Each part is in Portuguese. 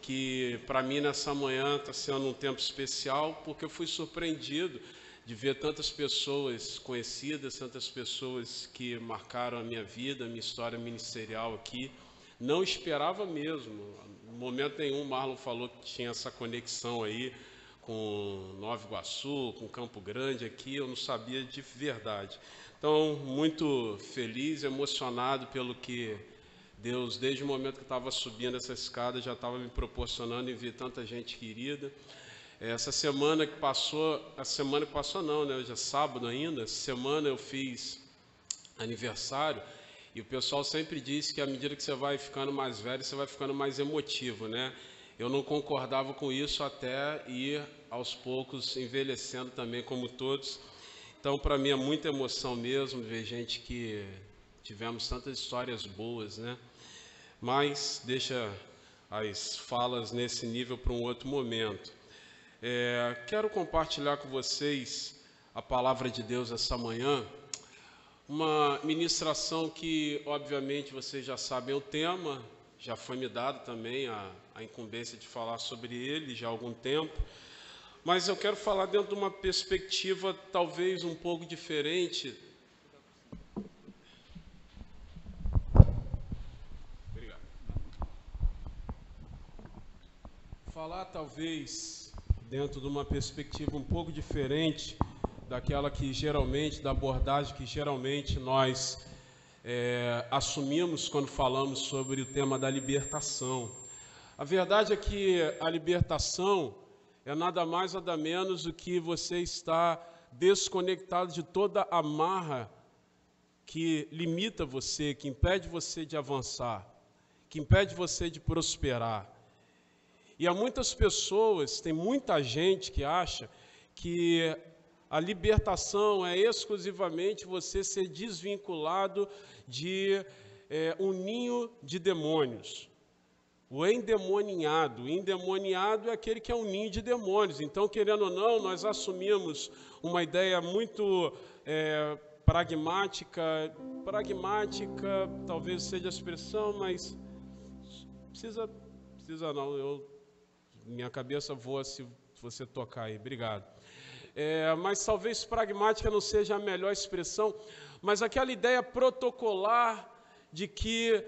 que para mim nessa manhã está sendo um tempo especial, porque eu fui surpreendido de ver tantas pessoas conhecidas, tantas pessoas que marcaram a minha vida, a minha história ministerial aqui. Não esperava mesmo, em momento nenhum o Marlon falou que tinha essa conexão aí com Nova Iguaçu, com Campo Grande aqui, eu não sabia de verdade. Então, muito feliz, emocionado pelo que Deus, desde o momento que eu estava subindo essa escada, já estava me proporcionando e ver tanta gente querida. Essa semana que passou, não, né? Hoje é sábado ainda, essa semana eu fiz aniversário e o pessoal sempre diz que à medida que você vai ficando mais velho, você vai ficando mais emotivo, né? Eu não concordava com isso até ir aos poucos envelhecendo também, como todos. Então, para mim é muita emoção mesmo ver gente que tivemos tantas histórias boas, né? Mas deixa as falas nesse nível para um outro momento. Quero compartilhar com vocês a palavra de Deus essa manhã, uma ministração que, obviamente, vocês já sabem o tema, já foi me dado também a incumbência de falar sobre ele já há algum tempo, mas eu quero falar dentro de uma perspectiva talvez um pouco diferente. Obrigado. Falar talvez dentro de uma perspectiva um pouco diferente daquela que geralmente, da abordagem que geralmente nós assumimos quando falamos sobre o tema da libertação. A verdade é que a libertação é nada mais nada menos do que você estar desconectado de toda a amarra que limita você, que impede você de avançar, que impede você de prosperar. E há muitas pessoas, tem muita gente que acha que a libertação é exclusivamente você ser desvinculado de um ninho de demônios. O endemoniado é aquele que é um ninho de demônios. Então, querendo ou não, nós assumimos uma ideia muito pragmática, talvez seja a expressão, mas precisa não, minha cabeça voa se você tocar aí, obrigado. Mas talvez pragmática não seja a melhor expressão, mas aquela ideia protocolar de que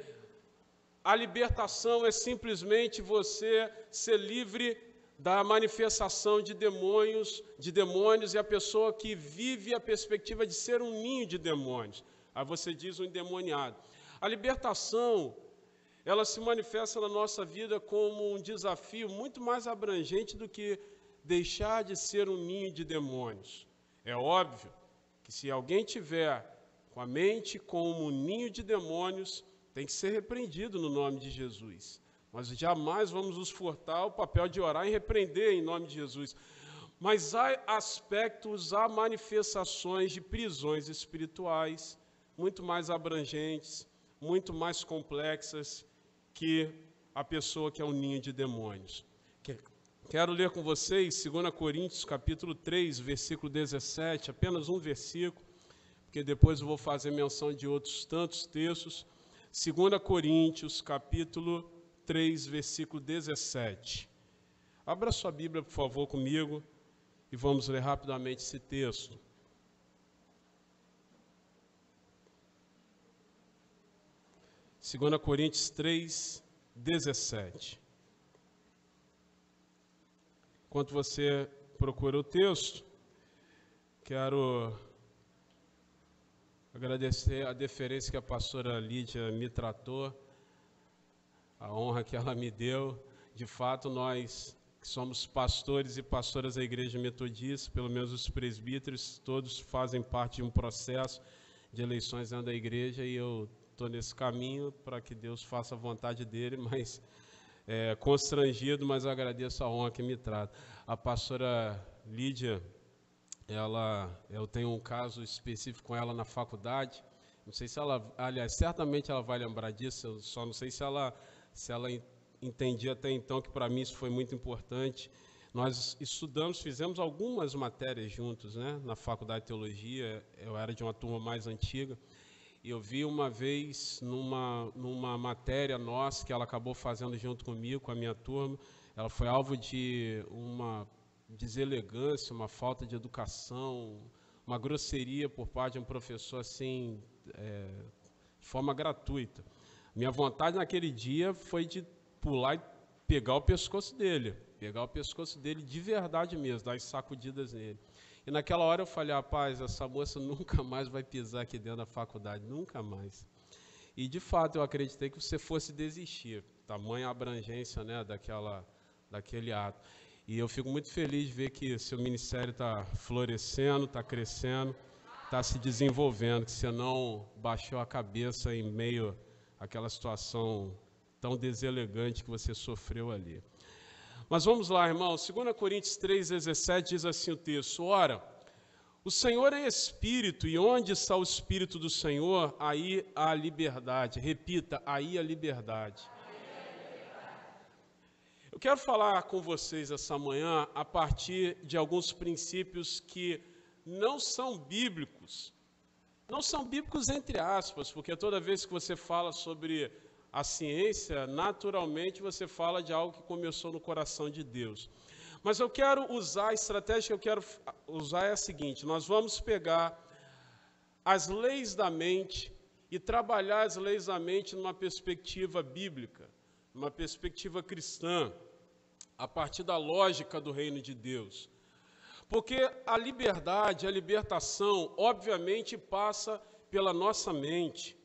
a libertação é simplesmente você ser livre da manifestação de demônios e a pessoa que vive a perspectiva de ser um ninho de demônios. Aí você diz um endemoniado. A libertação, ela se manifesta na nossa vida como um desafio muito mais abrangente do que deixar de ser um ninho de demônios. É óbvio que se alguém tiver com a mente como um ninho de demônios, tem que ser repreendido no nome de Jesus. Nós jamais vamos nos furtar o papel de orar e repreender em nome de Jesus. Mas há aspectos, há manifestações de prisões espirituais muito mais abrangentes, muito mais complexas que a pessoa que é um ninho de demônios. Quero ler com vocês 2 Coríntios, capítulo 3, versículo 17, apenas um versículo, porque depois eu vou fazer menção de outros tantos textos. 2 Coríntios, capítulo 3, versículo 17. Abra sua Bíblia, por favor, comigo, e vamos ler rapidamente esse texto. Segunda Coríntios 3, 17. Enquanto você procura o texto, quero agradecer a deferência que a pastora Lídia me tratou, a honra que ela me deu. De fato, nós que somos pastores e pastoras da Igreja Metodista, pelo menos os presbíteros, todos fazem parte de um processo de eleições dentro da igreja, e eu estou nesse caminho para que Deus faça a vontade dele, mas constrangido, mas agradeço a honra que me trata. A pastora Lídia, eu tenho um caso específico com ela na faculdade, não sei se ela, aliás, certamente ela vai lembrar disso, eu só não sei se ela entendia até então que para mim isso foi muito importante. Nós estudamos, fizemos algumas matérias juntos, né, na faculdade de teologia. Eu era de uma turma mais antiga, Eu vi uma vez numa matéria nossa que ela acabou fazendo junto comigo, com a minha turma. Ela foi alvo de uma deselegância, uma falta de educação, uma grosseria por parte de um professor assim, de forma gratuita. Minha vontade naquele dia foi de pular e pegar o pescoço dele de verdade mesmo, dar as sacudidas nele. E naquela hora eu falei, rapaz, essa moça nunca mais vai pisar aqui dentro da faculdade, nunca mais. E de fato eu acreditei que você fosse desistir, tamanha abrangência, né, daquele ato. E eu fico muito feliz de ver que seu ministério está florescendo, está crescendo, está se desenvolvendo, que você não baixou a cabeça em meio àquela situação tão deselegante que você sofreu ali. Mas vamos lá, irmão, 2 Coríntios 3,17 diz assim o texto: ora, o Senhor é Espírito, e onde está o Espírito do Senhor, aí há liberdade. Repita, aí há liberdade. Eu quero falar com vocês essa manhã a partir de alguns princípios que não são bíblicos. Não são bíblicos entre aspas, porque toda vez que você fala sobre a ciência, naturalmente você fala de algo que começou no coração de Deus. Mas eu quero usar, a estratégia que eu quero usar é a seguinte: nós vamos pegar as leis da mente e trabalhar as leis da mente numa perspectiva bíblica, numa perspectiva cristã, a partir da lógica do reino de Deus. Porque a liberdade, a libertação, obviamente passa pela nossa mente.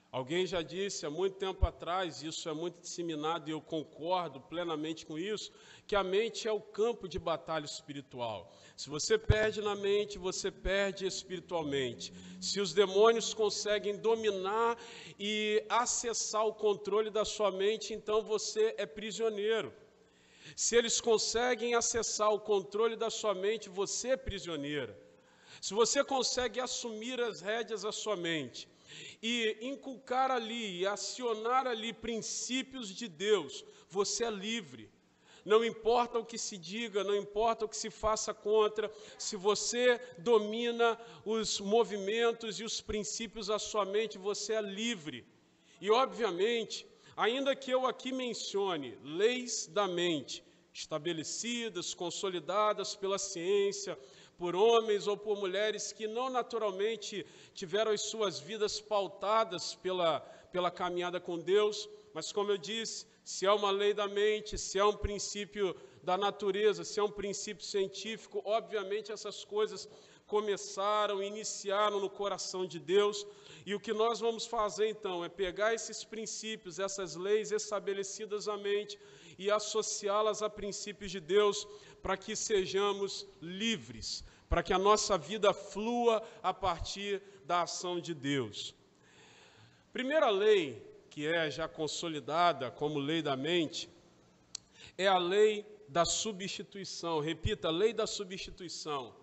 Alguém já disse há muito tempo atrás, isso é muito disseminado e eu concordo plenamente com isso, que a mente é o campo de batalha espiritual. Se você perde na mente, você perde espiritualmente. Se os demônios conseguem dominar e acessar o controle da sua mente, então você é prisioneiro. Se eles conseguem acessar o controle da sua mente, você é prisioneira. Se você consegue assumir as rédeas da sua mente e inculcar ali, e acionar ali princípios de Deus, você é livre. Não importa o que se diga, não importa o que se faça contra, se você domina os movimentos e os princípios da sua mente, você é livre. E, obviamente, ainda que eu aqui mencione leis da mente, estabelecidas, consolidadas pela ciência, por homens ou por mulheres que não naturalmente tiveram as suas vidas pautadas pela caminhada com Deus, mas como eu disse, se é uma lei da mente, se é um princípio da natureza, se é um princípio científico, obviamente essas coisas começaram, iniciaram no coração de Deus, e o que nós vamos fazer então é pegar esses princípios, essas leis estabelecidas na mente e associá-las a princípios de Deus, para que sejamos livres, para que a nossa vida flua a partir da ação de Deus. Primeira lei, que é já consolidada como lei da mente, é a lei da substituição. Repita, lei da substituição.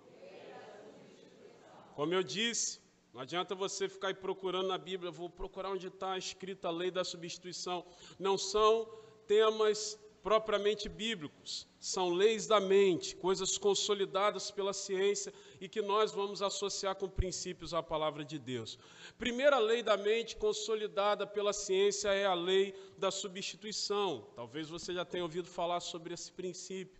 Como eu disse, não adianta você ficar aí procurando na Bíblia, vou procurar onde está escrita a lei da substituição. Não são temas propriamente bíblicos, são leis da mente, coisas consolidadas pela ciência e que nós vamos associar com princípios à palavra de Deus. Primeira lei da mente consolidada pela ciência é a lei da substituição. Talvez você já tenha ouvido falar sobre esse princípio.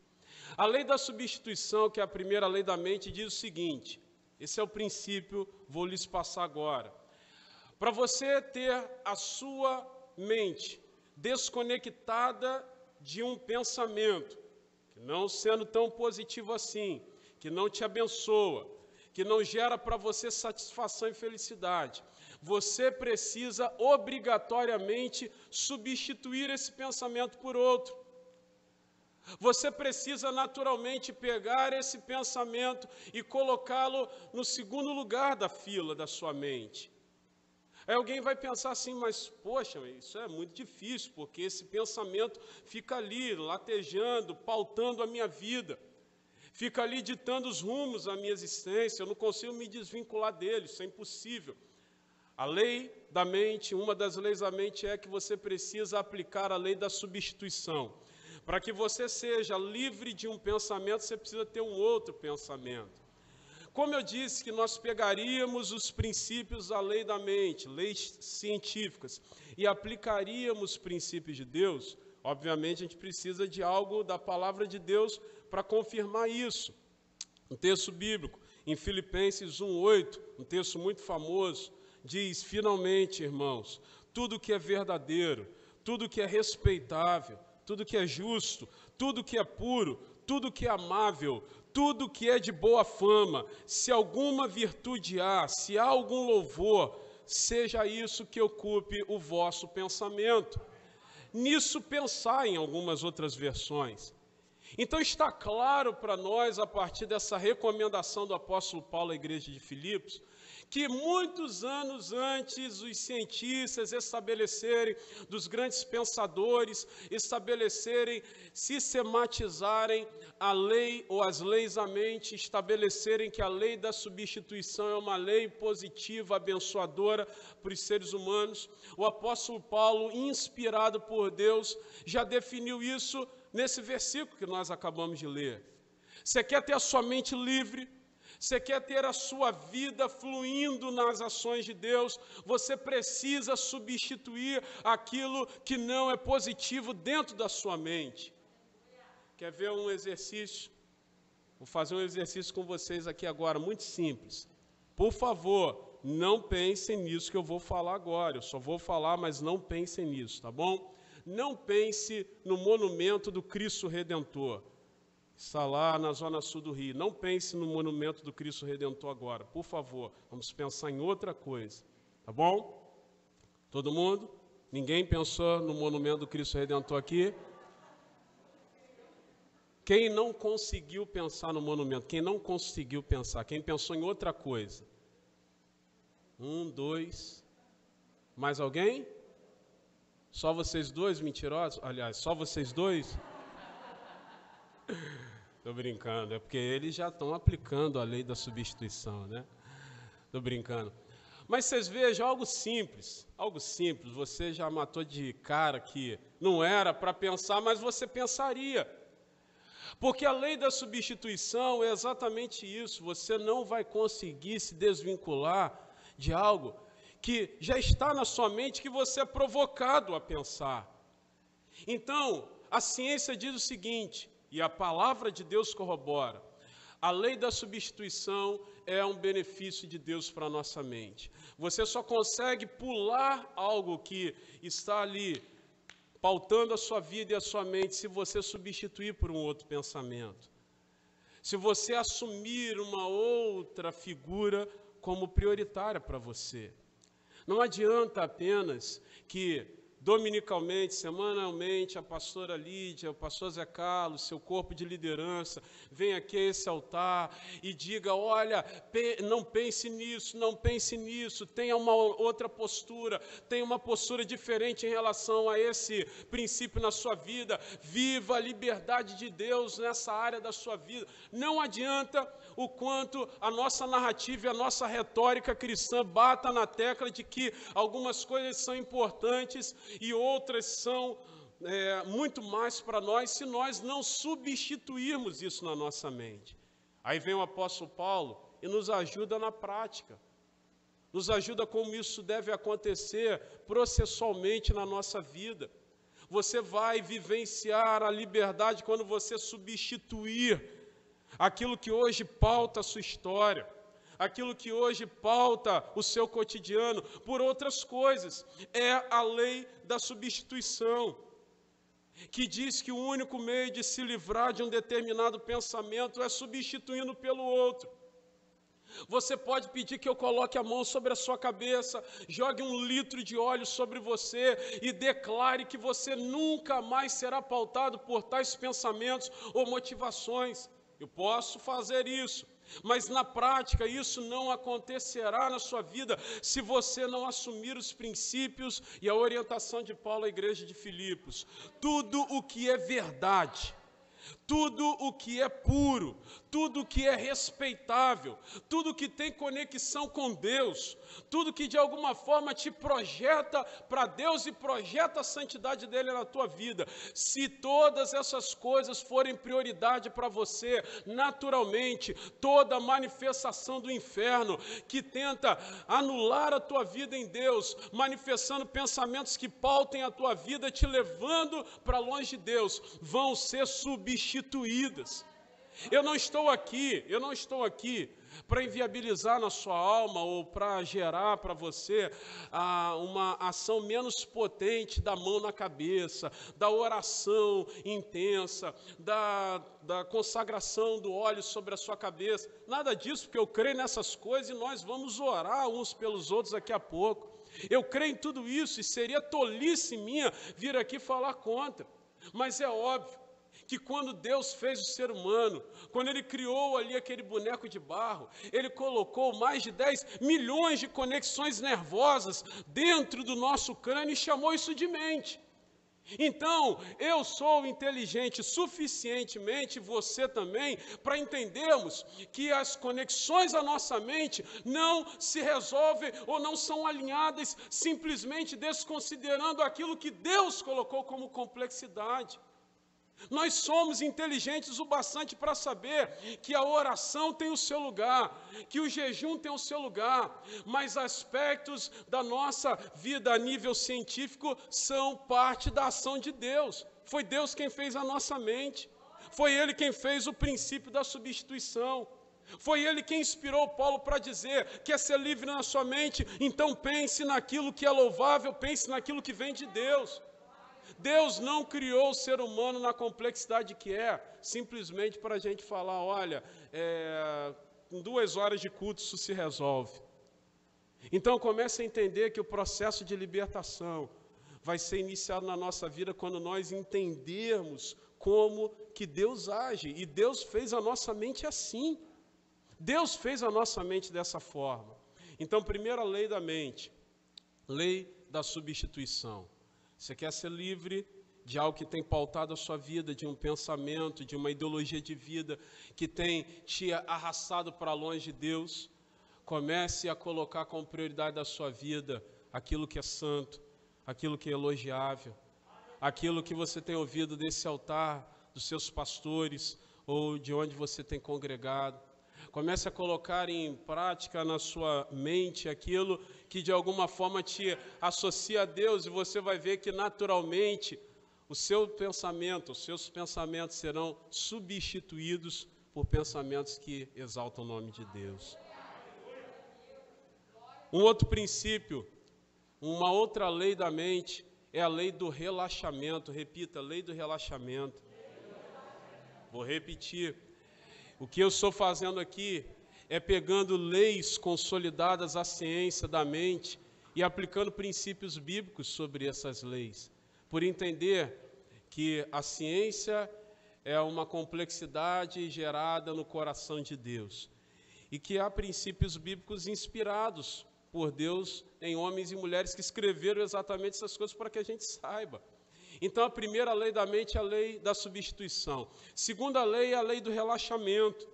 A lei da substituição, que é a primeira lei da mente, diz o seguinte: esse é o princípio, vou lhes passar agora. Para você ter a sua mente desconectada de um pensamento, que não sendo tão positivo assim, que não te abençoa, que não gera para você satisfação e felicidade, você precisa obrigatoriamente substituir esse pensamento por outro. Você precisa naturalmente pegar esse pensamento e colocá-lo no segundo lugar da fila da sua mente. Aí alguém vai pensar assim, mas poxa, isso é muito difícil, porque esse pensamento fica ali, latejando, pautando a minha vida, fica ali ditando os rumos da minha existência, eu não consigo me desvincular dele, isso é impossível. A lei da mente, uma das leis da mente é que você precisa aplicar a lei da substituição. Para que você seja livre de um pensamento, você precisa ter um outro pensamento. Como eu disse que nós pegaríamos os princípios da lei da mente, leis científicas, e aplicaríamos princípios de Deus, obviamente a gente precisa de algo da palavra de Deus para confirmar isso. Um texto bíblico, em Filipenses 1:8, um texto muito famoso, diz: finalmente, irmãos, tudo que é verdadeiro, tudo que é respeitável, tudo que é justo, tudo que é puro, tudo que é amável, tudo que é de boa fama, se alguma virtude há, se há algum louvor, seja isso que ocupe o vosso pensamento. Nisso pensar em algumas outras versões. Então está claro para nós, a partir dessa recomendação do apóstolo Paulo à igreja de Filipos, que muitos anos antes os cientistas estabelecerem, dos grandes pensadores estabelecerem, sistematizarem a lei ou as leis da mente, estabelecerem que a lei da substituição é uma lei positiva, abençoadora para os seres humanos, o apóstolo Paulo, inspirado por Deus, já definiu isso nesse versículo que nós acabamos de ler. Você quer ter a sua mente livre? Você quer ter a sua vida fluindo nas ações de Deus? Você precisa substituir aquilo que não é positivo dentro da sua mente. Quer ver um exercício? Vou fazer um exercício com vocês aqui agora, muito simples. Por favor, não pensem nisso que eu vou falar agora. Eu só vou falar, mas não pensem nisso, tá bom? Não pense no monumento do Cristo Redentor. Está lá na zona sul do Rio. Não pense no monumento do Cristo Redentor agora, por favor. Vamos pensar em outra coisa, tá bom? Todo mundo? Ninguém pensou no monumento do Cristo Redentor aqui? Quem não conseguiu pensar no monumento? Quem não conseguiu pensar? Quem pensou em outra coisa? 1, 2. Mais alguém? Só vocês dois, mentirosos? Aliás, só vocês dois? Estou brincando, é porque eles já estão aplicando a lei da substituição, né? Estou brincando. Mas vocês vejam, algo simples, você já matou de cara que não era para pensar, mas você pensaria. Porque a lei da substituição é exatamente isso, você não vai conseguir se desvincular de algo que já está na sua mente, que você é provocado a pensar. Então, a ciência diz o seguinte, e a palavra de Deus corrobora, a lei da substituição é um benefício de Deus para a nossa mente. Você só consegue pular algo que está ali, pautando a sua vida e a sua mente, se você substituir por um outro pensamento. Se você assumir uma outra figura como prioritária para você. Não adianta apenas que dominicalmente, semanalmente, a pastora Lídia, o pastor Zé Carlos, seu corpo de liderança, venha aqui a esse altar e diga, olha, não pense nisso, tenha uma outra postura, tenha uma postura diferente em relação a esse princípio na sua vida, viva a liberdade de Deus nessa área da sua vida. Não adianta o quanto a nossa narrativa e a nossa retórica cristã bata na tecla de que algumas coisas são importantes e outras são muito mais para nós, se nós não substituirmos isso na nossa mente. Aí vem o apóstolo Paulo e nos ajuda na prática, nos ajuda como isso deve acontecer processualmente na nossa vida. Você vai vivenciar a liberdade quando você substituir aquilo que hoje pauta a sua história, aquilo que hoje pauta o seu cotidiano, por outras coisas. É a lei da substituição, que diz que o único meio de se livrar de um determinado pensamento é substituindo pelo outro. Você pode pedir que eu coloque a mão sobre a sua cabeça, jogue 1 litro de óleo sobre você e declare que você nunca mais será pautado por tais pensamentos ou motivações. Eu posso fazer isso, mas na prática isso não acontecerá na sua vida se você não assumir os princípios e a orientação de Paulo à igreja de Filipos. Tudo o que é verdade, tudo o que é puro, tudo o que é respeitável, tudo que tem conexão com Deus, tudo que de alguma forma te projeta para Deus e projeta a santidade dele na tua vida. Se todas essas coisas forem prioridade para você, naturalmente, toda manifestação do inferno que tenta anular a tua vida em Deus, manifestando pensamentos que pautem a tua vida, te levando para longe de Deus, vão ser substituídas. Eu não estou aqui para inviabilizar na sua alma ou para gerar para você uma ação menos potente da mão na cabeça, da oração intensa, da consagração do óleo sobre a sua cabeça. Nada disso, porque eu creio nessas coisas e nós vamos orar uns pelos outros daqui a pouco. Eu creio em tudo isso e seria tolice minha vir aqui falar contra. Mas é óbvio que quando Deus fez o ser humano, quando Ele criou ali aquele boneco de barro, Ele colocou mais de 10 milhões de conexões nervosas dentro do nosso crânio e chamou isso de mente. Então, eu sou inteligente suficientemente, você também, para entendermos que as conexões da nossa mente não se resolvem ou não são alinhadas simplesmente desconsiderando aquilo que Deus colocou como complexidade. Nós somos inteligentes o bastante para saber que a oração tem o seu lugar, que o jejum tem o seu lugar, mas aspectos da nossa vida a nível científico são parte da ação de Deus. Foi Deus quem fez a nossa mente, foi Ele quem fez o princípio da substituição. Foi Ele quem inspirou Paulo para dizer: quer ser livre na sua mente? Então pense naquilo que é louvável, pense naquilo que vem de Deus. Deus não criou o ser humano na complexidade que é, simplesmente para a gente falar, olha, em 2 horas de culto isso se resolve. Então comece a entender que o processo de libertação vai ser iniciado na nossa vida quando nós entendermos como que Deus age. E Deus fez a nossa mente assim. Deus fez a nossa mente dessa forma. Então, primeira lei da mente, lei da substituição. Você quer ser livre de algo que tem pautado a sua vida, de um pensamento, de uma ideologia de vida que tem te arrastado para longe de Deus? Comece a colocar como prioridade da sua vida aquilo que é santo, aquilo que é elogiável, aquilo que você tem ouvido desse altar, dos seus pastores ou de onde você tem congregado. Comece a colocar em prática na sua mente aquilo que de alguma forma te associa a Deus, e você vai ver que naturalmente os seus pensamentos serão substituídos por pensamentos que exaltam o nome de Deus. Um outro princípio, uma outra lei da mente é a lei do relaxamento. Repita, lei do relaxamento. Vou repetir. O que eu estou fazendo aqui é pegando leis consolidadas à ciência da mente e aplicando princípios bíblicos sobre essas leis, por entender que a ciência é uma complexidade gerada no coração de Deus e que há princípios bíblicos inspirados por Deus em homens e mulheres que escreveram exatamente essas coisas para que a gente saiba. Então, a primeira lei da mente é a lei da substituição. Segunda lei é a lei do relaxamento.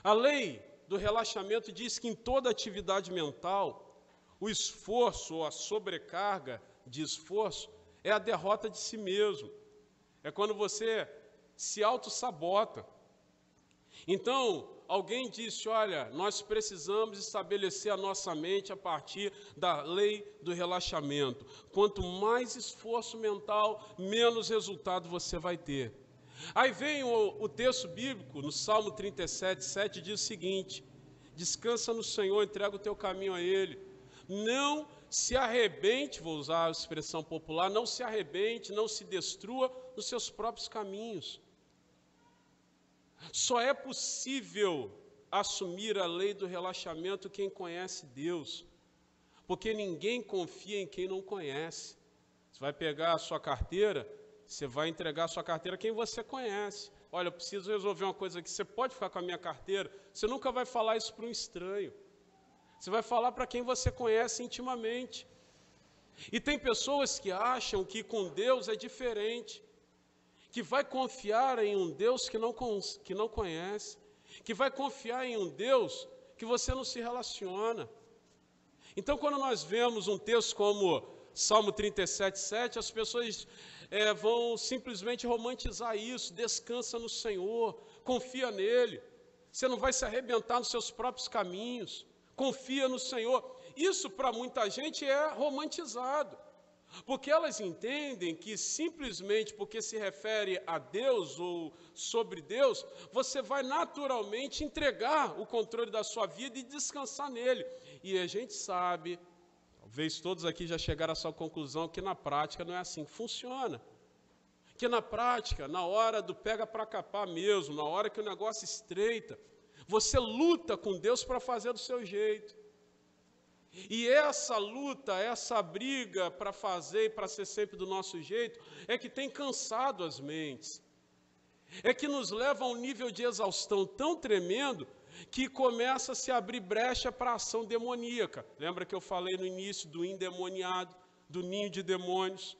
A lei do relaxamento diz que em toda atividade mental, o esforço ou a sobrecarga de esforço é a derrota de si mesmo. É quando você se auto-sabota. Então, alguém disse, olha, nós precisamos estabelecer a nossa mente a partir da lei do relaxamento. Quanto mais esforço mental, menos resultado você vai ter. Aí vem o texto bíblico, no Salmo 37, 7, diz o seguinte: descansa no Senhor, entrega o teu caminho a Ele. Não se arrebente, vou usar a expressão popular, não se arrebente, não se destrua nos seus próprios caminhos. Só é possível assumir a lei do relaxamento quem conhece Deus, porque ninguém confia em quem não conhece. Você vai pegar a sua carteira, você vai entregar a sua carteira a quem você conhece. Olha, eu preciso resolver uma coisa aqui, você pode ficar com a minha carteira? Você nunca vai falar isso para um estranho. Você vai falar para quem você conhece intimamente. E tem pessoas que acham que com Deus é diferente. que vai confiar em um Deus que não conhece, que vai confiar em um Deus que você não se relaciona. Então, quando nós vemos um texto como Salmo 37:7, as pessoas vão simplesmente romantizar isso. Descansa no Senhor, confia nele, você não vai se arrebentar nos seus próprios caminhos, confia no Senhor. Isso para muita gente é romantizado, porque elas entendem que simplesmente porque se refere a Deus ou sobre Deus, você vai naturalmente entregar o controle da sua vida e descansar nele. E a gente sabe, talvez todos aqui já chegaram a essa conclusão, que na prática não é assim que funciona. Que na prática, na hora do pega para capar mesmo, na hora que o negócio estreita, você luta com Deus para fazer do seu jeito. E essa luta, essa briga para fazer e para ser sempre do nosso jeito, é que tem cansado as mentes. É que nos leva a um nível de exaustão tão tremendo que começa a se abrir brecha para a ação demoníaca. Lembra que eu falei no início do endemoniado, do ninho de demônios?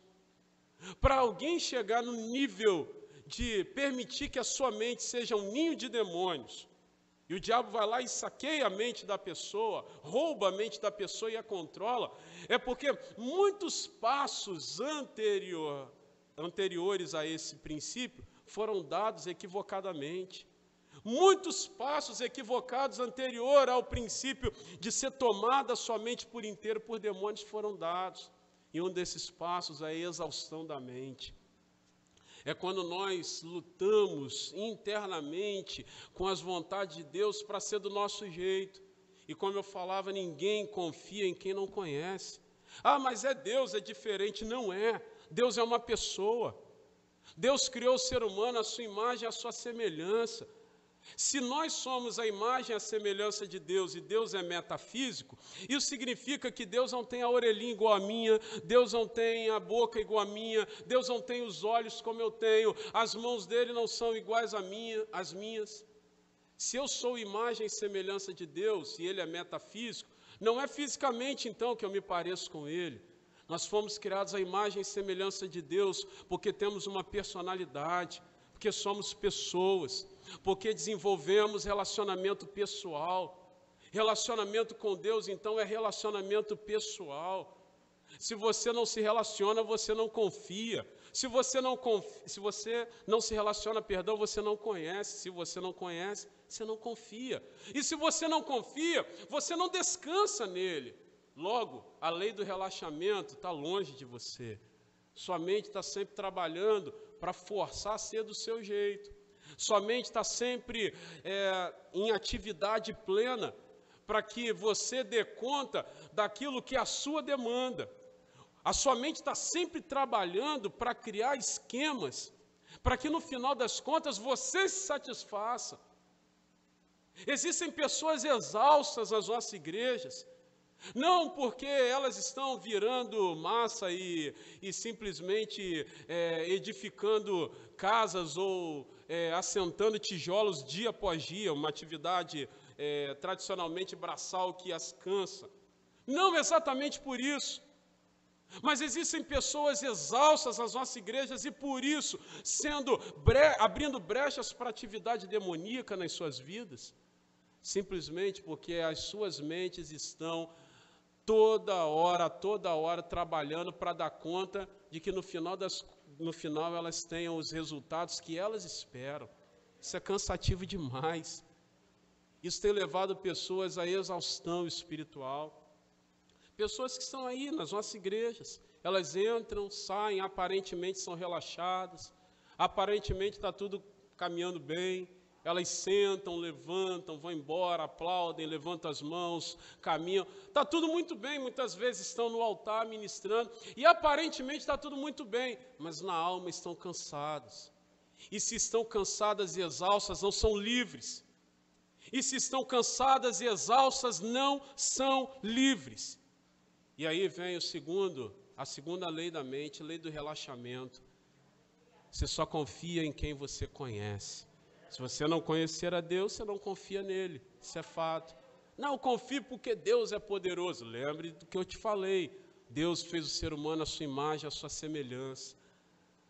Para alguém chegar no nível de permitir que a sua mente seja um ninho de demônios, e o diabo vai lá e saqueia a mente da pessoa, rouba a mente da pessoa e a controla, é porque muitos passos anteriores a esse princípio foram dados equivocadamente. Muitos passos equivocados anterior ao princípio de ser tomada a sua mente por inteiro por demônios foram dados. E um desses passos é a exaustão da mente. É quando nós lutamos internamente com as vontades de Deus para ser do nosso jeito. E como eu falava, ninguém confia em quem não conhece. Ah, mas é Deus, é diferente. Não é. Deus é uma pessoa. Deus criou o ser humano à sua imagem, à sua semelhança. Se nós somos a imagem e a semelhança de Deus e Deus é metafísico, isso significa que Deus não tem a orelhinha igual a minha, Deus não tem a boca igual a minha, Deus não tem os olhos como eu tenho, as mãos dele não são iguais às minhas. Se eu sou imagem e semelhança de Deus e ele é metafísico, não é fisicamente então que eu me pareço com ele. Nós fomos criados à imagem e semelhança de Deus porque temos uma personalidade, porque somos pessoas, porque desenvolvemos relacionamento pessoal. Relacionamento com Deus, então, é relacionamento pessoal. Se você não se relaciona, você não confia. Se você não se relaciona, você não conhece. Se você não conhece, você não confia. E se você não confia, você não descansa nele. Logo, a lei do relaxamento está longe de você. Sua mente está sempre trabalhando para forçar a ser do seu jeito. Sua mente está sempre em atividade plena para que você dê conta daquilo que é a sua demanda. A sua mente está sempre trabalhando para criar esquemas, para que no final das contas você se satisfaça. Existem pessoas exaustas nas nossas igrejas, não porque elas estão virando massa e simplesmente edificando casas ou assentando tijolos dia após dia, uma atividade tradicionalmente braçal que as cansa. Não exatamente por isso. Mas existem pessoas exaustas nas nossas igrejas e por isso abrindo brechas para atividade demoníaca nas suas vidas. Simplesmente porque as suas mentes estão toda hora trabalhando para dar conta de que no final elas tenham os resultados que elas esperam. Isso é cansativo demais. Isso tem levado pessoas à exaustão espiritual. Pessoas que estão aí nas nossas igrejas, elas entram, saem, aparentemente são relaxadas, aparentemente está tudo caminhando bem, elas sentam, levantam, vão embora, aplaudem, levantam as mãos, caminham. Está tudo muito bem, muitas vezes estão no altar ministrando, e aparentemente está tudo muito bem, mas na alma estão cansadas. E se estão cansadas e exaustas, não são livres. E se estão cansadas e exaustas, não são livres. E aí vem a segunda lei da mente, lei do relaxamento. Você só confia em quem você conhece. Se você não conhecer a Deus, você não confia nele. Isso é fato. Não, confie porque Deus é poderoso. Lembre do que eu te falei. Deus fez o ser humano à sua imagem, à sua semelhança.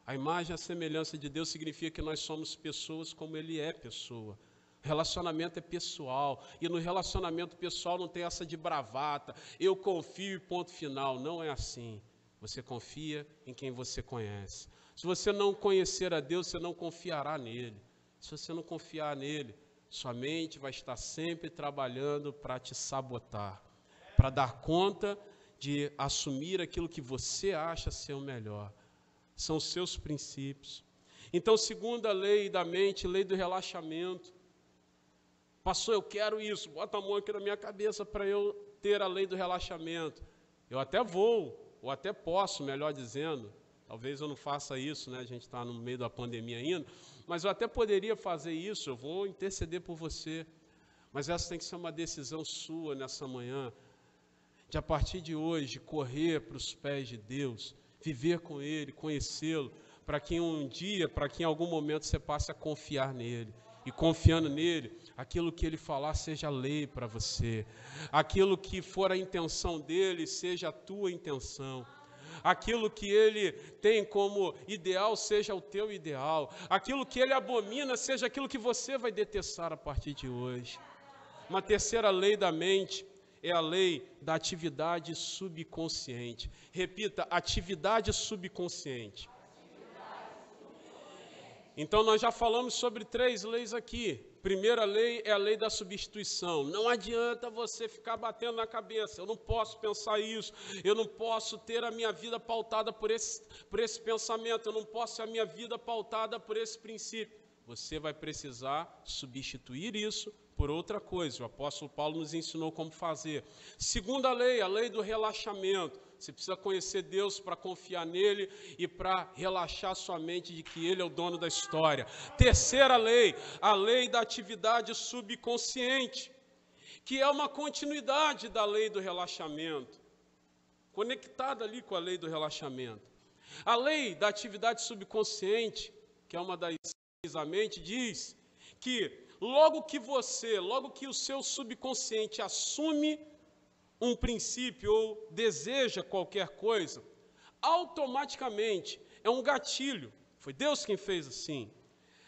A imagem e a semelhança de Deus significa que nós somos pessoas como Ele é pessoa. Relacionamento é pessoal, e no relacionamento pessoal não tem essa de bravata, eu confio e ponto final. Não é assim. Você confia em quem você conhece. Se você não conhecer a Deus, você não confiará nele. Se você não confiar nele, sua mente vai estar sempre trabalhando para te sabotar, para dar conta de assumir aquilo que você acha ser o melhor. São os seus princípios. Então, segunda lei da mente, lei do relaxamento. Pastor, eu quero isso, bota a mão aqui na minha cabeça para eu ter a lei do relaxamento. Eu até vou, ou até posso, melhor dizendo, talvez eu não faça isso, né? A gente está no meio da pandemia ainda, mas eu até poderia fazer isso, eu vou interceder por você. Mas essa tem que ser uma decisão sua nessa manhã, de a partir de hoje correr para os pés de Deus, viver com Ele, conhecê-lo, para que um dia, para que em algum momento você passe a confiar nele. E confiando nele, aquilo que ele falar seja lei para você. Aquilo que for a intenção dele seja a tua intenção. Aquilo que ele tem como ideal seja o teu ideal. Aquilo que ele abomina seja aquilo que você vai detestar a partir de hoje. Uma terceira lei da mente é a lei da atividade subconsciente. Repita, atividade subconsciente. Então, nós já falamos sobre 3 leis aqui. Primeira lei é a lei da substituição. Não adianta você ficar batendo na cabeça. Eu não posso pensar isso. Eu não posso ter a minha vida pautada por esse pensamento. Eu não posso ter a minha vida pautada por esse princípio. Você vai precisar substituir isso por outra coisa. O apóstolo Paulo nos ensinou como fazer. Segunda lei, a lei do relaxamento. Você precisa conhecer Deus para confiar nele e para relaxar sua mente de que ele é o dono da história. Terceira lei, a lei da atividade subconsciente, que é uma continuidade da lei do relaxamento, conectada ali com a lei do relaxamento. A lei da atividade subconsciente, que é uma das leis da mente, diz que logo que o seu subconsciente assume um princípio ou deseja qualquer coisa, automaticamente é um gatilho. Foi Deus quem fez assim.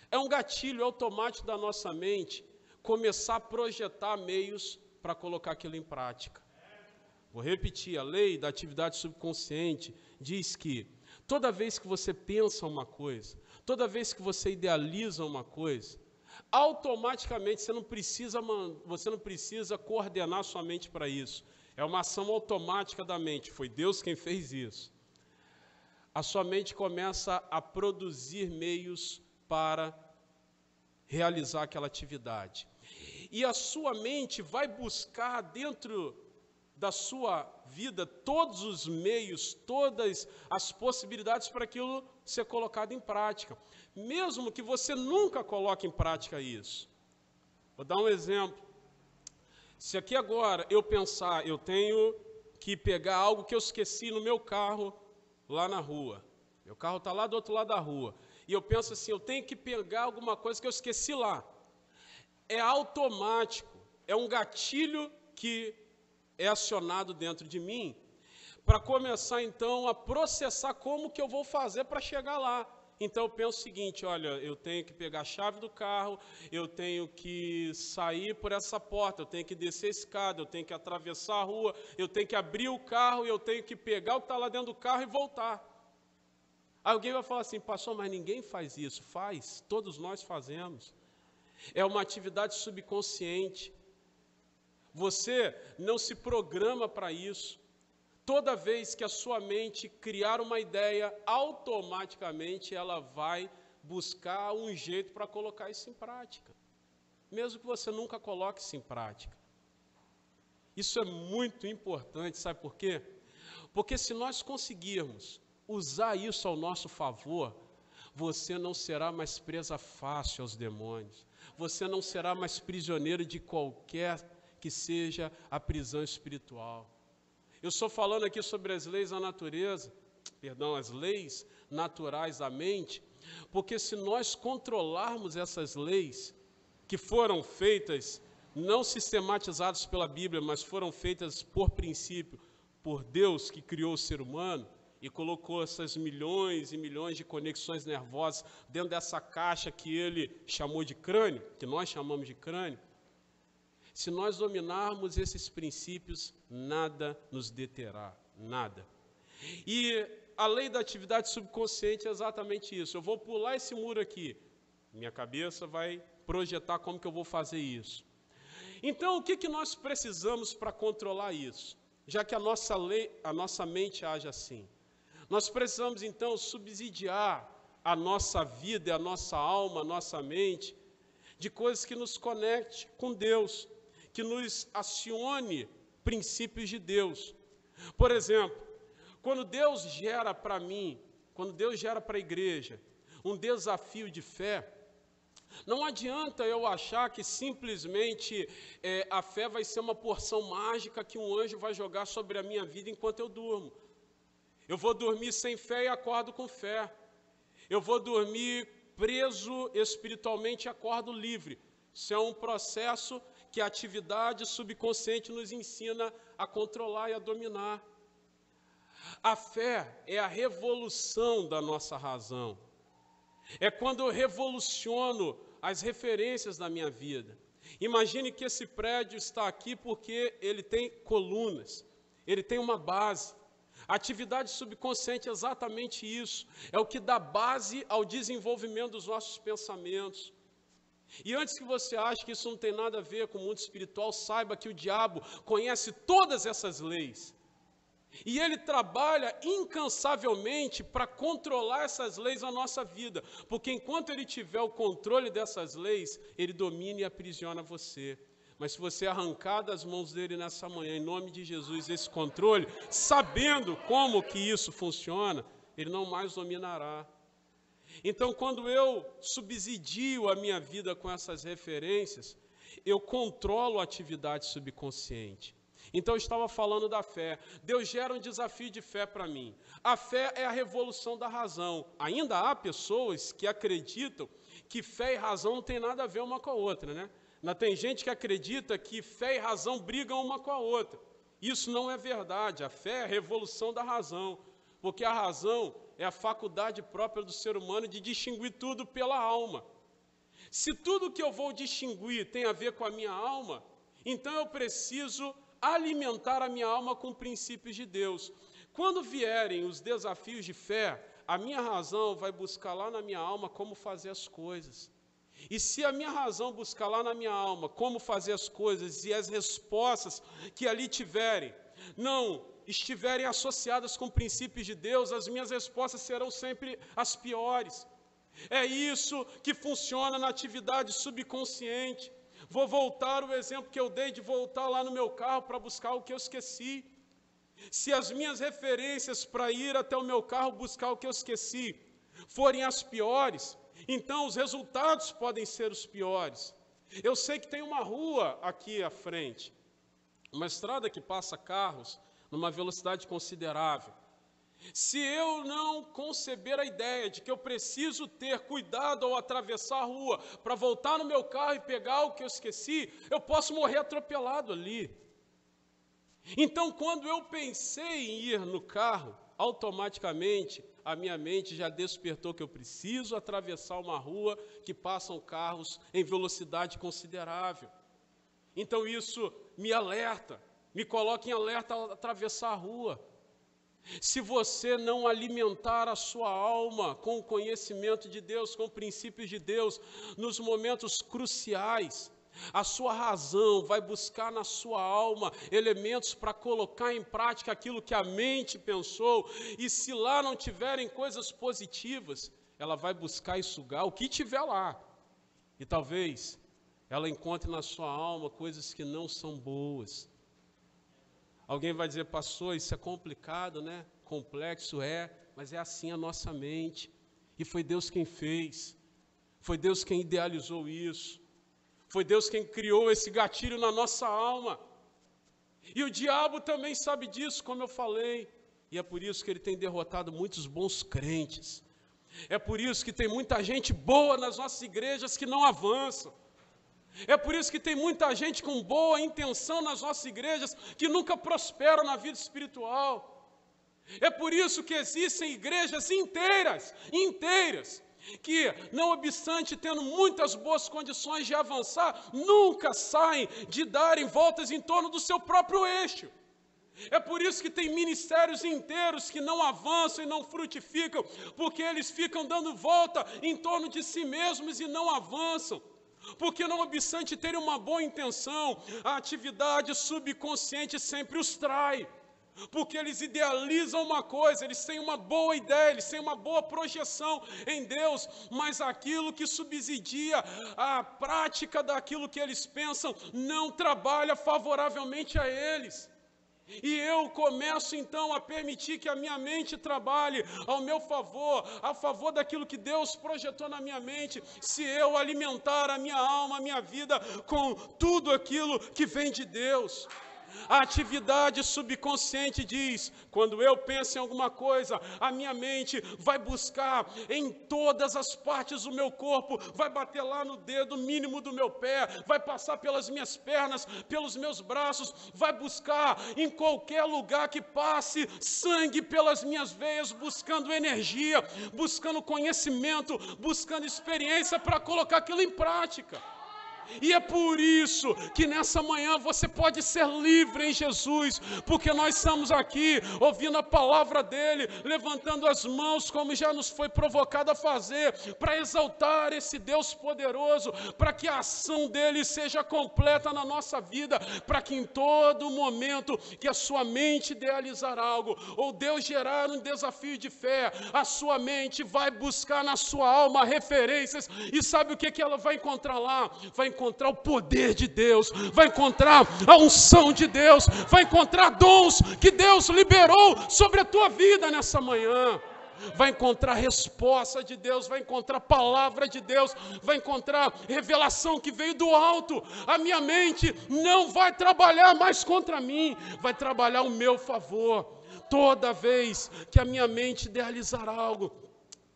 É um gatilho automático da nossa mente começar a projetar meios para colocar aquilo em prática. Vou repetir, a lei da atividade subconsciente diz que toda vez que você pensa uma coisa, toda vez que você idealiza uma coisa, automaticamente você não precisa coordenar sua mente para isso. É uma ação automática da mente, foi Deus quem fez isso. A sua mente começa a produzir meios para realizar aquela atividade. E a sua mente vai buscar dentro da sua vida todos os meios, todas as possibilidades para aquilo ser colocado em prática. Mesmo que você nunca coloque em prática isso. Vou dar um exemplo. Se aqui agora eu pensar, eu tenho que pegar algo que eu esqueci no meu carro lá na rua. Meu carro está lá do outro lado da rua. E eu penso assim, eu tenho que pegar alguma coisa que eu esqueci lá. É automático, é um gatilho que é acionado dentro de mim para começar então a processar como que eu vou fazer para chegar lá. Então eu penso o seguinte, olha, eu tenho que pegar a chave do carro, eu tenho que sair por essa porta, eu tenho que descer a escada, eu tenho que atravessar a rua, eu tenho que abrir o carro e eu tenho que pegar o que está lá dentro do carro e voltar. Alguém vai falar assim, pastor, mas ninguém faz isso. Faz, todos nós fazemos. É uma atividade subconsciente. Você não se programa para isso. Toda vez que a sua mente criar uma ideia, automaticamente ela vai buscar um jeito para colocar isso em prática. Mesmo que você nunca coloque isso em prática. Isso é muito importante, sabe por quê? Porque se nós conseguirmos usar isso ao nosso favor, você não será mais presa fácil aos demônios. Você não será mais prisioneiro de qualquer que seja a prisão espiritual. Eu estou falando aqui sobre as leis da natureza, as leis naturais da mente, porque se nós controlarmos essas leis, que foram feitas, não sistematizadas pela Bíblia, mas foram feitas por princípio, por Deus que criou o ser humano, e colocou essas milhões e milhões de conexões nervosas dentro dessa caixa que ele chamou de crânio, que nós chamamos de crânio, se nós dominarmos esses princípios, nada nos deterá, nada. E a lei da atividade subconsciente é exatamente isso. Eu vou pular esse muro aqui, minha cabeça vai projetar como que eu vou fazer isso. Então, o que nós precisamos para controlar isso? Já que a nossa mente age assim. Nós precisamos, então, subsidiar a nossa vida, a nossa alma, a nossa mente, de coisas que nos conecte com Deus, que nos acione princípios de Deus. Por exemplo, quando Deus gera para mim, quando Deus gera para a igreja, um desafio de fé, não adianta eu achar que simplesmente a fé vai ser uma porção mágica que um anjo vai jogar sobre a minha vida enquanto eu durmo. Eu vou dormir sem fé e acordo com fé. Eu vou dormir preso espiritualmente e acordo livre. Isso é um processo que a atividade subconsciente nos ensina a controlar e a dominar. A fé é a revolução da nossa razão. É quando eu revoluciono as referências da minha vida. Imagine que esse prédio está aqui porque ele tem colunas, ele tem uma base. A atividade subconsciente é exatamente isso, é o que dá base ao desenvolvimento dos nossos pensamentos. E antes que você ache que isso não tem nada a ver com o mundo espiritual, saiba que o diabo conhece todas essas leis. E ele trabalha incansavelmente para controlar essas leis na nossa vida, porque enquanto ele tiver o controle dessas leis, ele domina e aprisiona você. Mas se você arrancar das mãos dele nessa manhã, em nome de Jesus, esse controle, sabendo como que isso funciona, ele não mais dominará. Então, quando eu subsidio a minha vida com essas referências, eu controlo a atividade subconsciente. Então, eu estava falando da fé. Deus gera um desafio de fé para mim. A fé é a revolução da razão. Ainda há pessoas que acreditam que fé e razão não tem nada a ver uma com a outra, né? Ainda tem gente que acredita que fé e razão brigam uma com a outra. Isso não é verdade. A fé é a revolução da razão, porque a razão é a faculdade própria do ser humano de distinguir tudo pela alma. Se tudo que eu vou distinguir tem a ver com a minha alma, então eu preciso alimentar a minha alma com princípios de Deus. Quando vierem os desafios de fé, a minha razão vai buscar lá na minha alma como fazer as coisas. E se a minha razão buscar lá na minha alma como fazer as coisas e as respostas que ali tiverem, não estiverem associadas com princípios de Deus, as minhas respostas serão sempre as piores. É isso que funciona na atividade subconsciente. Vou voltar o exemplo que eu dei de voltar lá no meu carro para buscar o que eu esqueci. Se as minhas referências para ir até o meu carro buscar o que eu esqueci forem as piores, então os resultados podem ser os piores. Eu sei que tem uma rua aqui à frente, uma estrada que passa carros numa velocidade considerável. Se eu não conceber a ideia de que eu preciso ter cuidado ao atravessar a rua para voltar no meu carro e pegar o que eu esqueci, eu posso morrer atropelado ali. Então, quando eu pensei em ir no carro, automaticamente a minha mente já despertou que eu preciso atravessar uma rua que passam carros em velocidade considerável. Então isso me alerta, me coloca em alerta ao atravessar a rua. Se você não alimentar a sua alma com o conhecimento de Deus, com princípios de Deus, nos momentos cruciais, a sua razão vai buscar na sua alma elementos para colocar em prática aquilo que a mente pensou, e se lá não tiverem coisas positivas, ela vai buscar e sugar o que tiver lá. E talvez ela encontre na sua alma coisas que não são boas. Alguém vai dizer, pastor, isso é complicado, né? Complexo mas é assim a nossa mente. E foi Deus quem fez. Foi Deus quem idealizou isso. Foi Deus quem criou esse gatilho na nossa alma. E o diabo também sabe disso, como eu falei. E é por isso que ele tem derrotado muitos bons crentes. É por isso que tem muita gente boa nas nossas igrejas que não avançam. É por isso que tem muita gente com boa intenção nas nossas igrejas que nunca prospera na vida espiritual. É por isso que existem igrejas inteiras, que, não obstante tendo muitas boas condições de avançar, nunca saem de darem voltas em torno do seu próprio eixo. É por isso que tem ministérios inteiros que não avançam e não frutificam, porque eles ficam dando volta em torno de si mesmos e não avançam. Porque, não obstante terem uma boa intenção, a atividade subconsciente sempre os trai. Porque eles idealizam uma coisa, eles têm uma boa ideia, eles têm uma boa projeção em Deus, mas aquilo que subsidia a prática daquilo que eles pensam não trabalha favoravelmente a eles. E eu começo então a permitir que a minha mente trabalhe ao meu favor, a favor daquilo que Deus projetou na minha mente, se eu alimentar a minha alma, a minha vida com tudo aquilo que vem de Deus. A atividade subconsciente diz, quando eu penso em alguma coisa, a minha mente vai buscar em todas as partes do meu corpo, vai bater lá no dedo mínimo do meu pé, vai passar pelas minhas pernas, pelos meus braços, vai buscar em qualquer lugar que passe sangue pelas minhas veias, buscando energia, buscando conhecimento, buscando experiência para colocar aquilo em prática. E é por isso que nessa manhã você pode ser livre em Jesus, porque nós estamos aqui ouvindo a palavra dele, levantando as mãos como já nos foi provocado a fazer, para exaltar esse Deus poderoso, para que a ação dele seja completa na nossa vida, para que em todo momento que a sua mente idealizar algo, ou Deus gerar um desafio de fé, a sua mente vai buscar na sua alma referências, e sabe o que ela vai encontrar lá? Vai encontrar o poder de Deus, vai encontrar a unção de Deus, vai encontrar dons que Deus liberou sobre a tua vida nessa manhã. Vai encontrar resposta de Deus, vai encontrar palavra de Deus, vai encontrar revelação que veio do alto. A minha mente não vai trabalhar mais contra mim, vai trabalhar ao meu favor. Toda vez que a minha mente idealizar algo,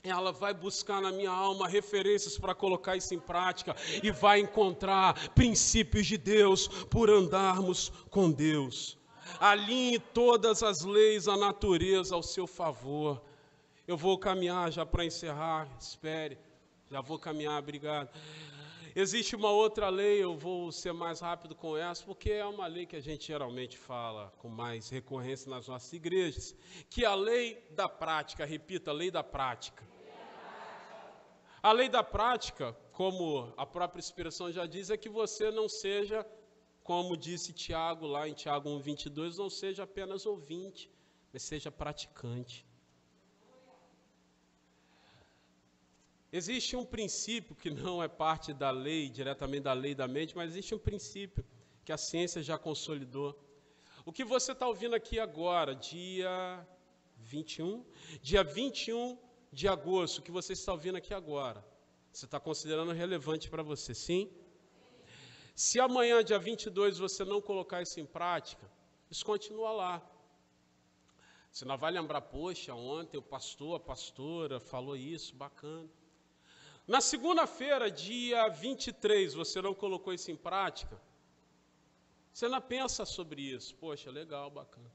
ela vai buscar na minha alma referências para colocar isso em prática e vai encontrar princípios de Deus por andarmos com Deus. Alinhe todas as leis da natureza ao seu favor. Eu vou caminhar já para encerrar, espere, já vou caminhar, obrigado. Existe uma outra lei, eu vou ser mais rápido com essa, porque é uma lei que a gente geralmente fala com mais recorrência nas nossas igrejas, que é a lei da prática, repita, a lei da prática. A lei da prática, como a própria expressão já diz, é que você não seja, como disse Tiago lá em Tiago 1:22, não seja apenas ouvinte, mas seja praticante. Existe um princípio que não é parte da lei, diretamente da lei da mente, mas existe um princípio que a ciência já consolidou. O que você está ouvindo aqui agora, dia 21 de agosto, o que você está ouvindo aqui agora, você está considerando relevante para você, sim? Se amanhã, dia 22, você não colocar isso em prática, isso continua lá. Você não vai lembrar, poxa, ontem o pastor, a pastora falou isso, bacana. Na segunda-feira, dia 23, você não colocou isso em prática, você não pensa sobre isso, poxa, legal, bacana.